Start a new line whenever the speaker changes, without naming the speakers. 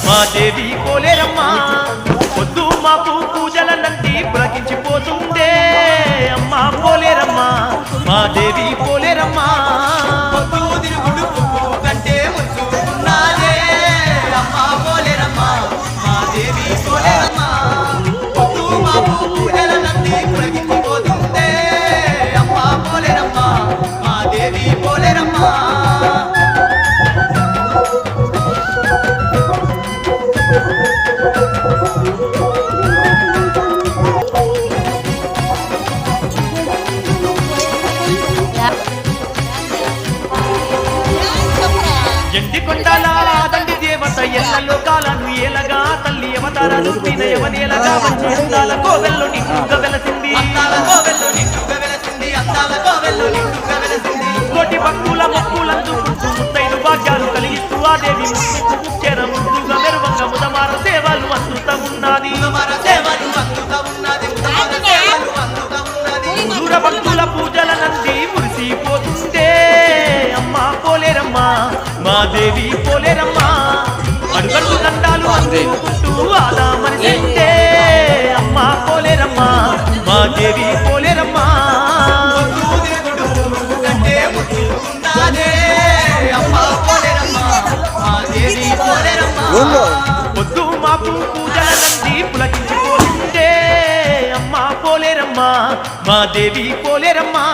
మా దేవి పోలేరమ్మా పొద్దు మాపు పూజలనంటి పులకించిపోతుందే అమ్మా పోలేరమ్మా మా దేవి పోలేరమ్మా
పొద్దు తిరుగుడు పువ్వు కంటే ముచ్చుకున్నాదే అమ్మా పోలేరమ్మా మా దేవి పోలేరమ్మా పొద్దు మాపు పూజలనంటి పులకించిపోతుందే అమ్మా పోలేరమ్మా మా దేవి పోలేరమ్మా
ఎండి కొండల దండి దేవత ఎల్ల లోకాలను ఏలగా తల్లి అవతారాలు వినయవనేలగా వచ్చి అందాల కోవెల్లో నిండుగా వెలసింది
అందాల కోవెల్లో నిండుగా వెలసింది అందాల కోవెల్లో నిండుగా వెలసింది
కోటి భక్తుల మొక్కులందుకుంటూ ముత్తైదు భాగ్యాలు కలిగిస్తూ ఆ దేవి ముఖ్యర ముందుగా మెరువంగా ముదమార సేవలు అందుతా ఉన్నది
ముదమార సేవలు అందుతా ఉన్నది ముదమార సేవలు అందుతా ఉన్నది
దూర భక్తుల పూజల నంది మురిసిపోతుందే అమ్మా పోలేరమ్మా మా దేవి పోలేరమ్మా అడుగడుగు దండాలు అందుకుంటూ ఆదా మనిషిందే అమ్మా పోలేరమ్మా మా దేవి పోలేరమ్మా
పొద్దు తిరుగుడు పువ్వు కంటే ముచ్చుకున్నాదే అమ్మా పోలేరమ్మా మా దేవి పోలేరమ్మా
పొద్దు మాపు పూజల నంది పులకించిపోతుందే అమ్మా పోలేరమ్మా మా దేవి పోలేరమ్మా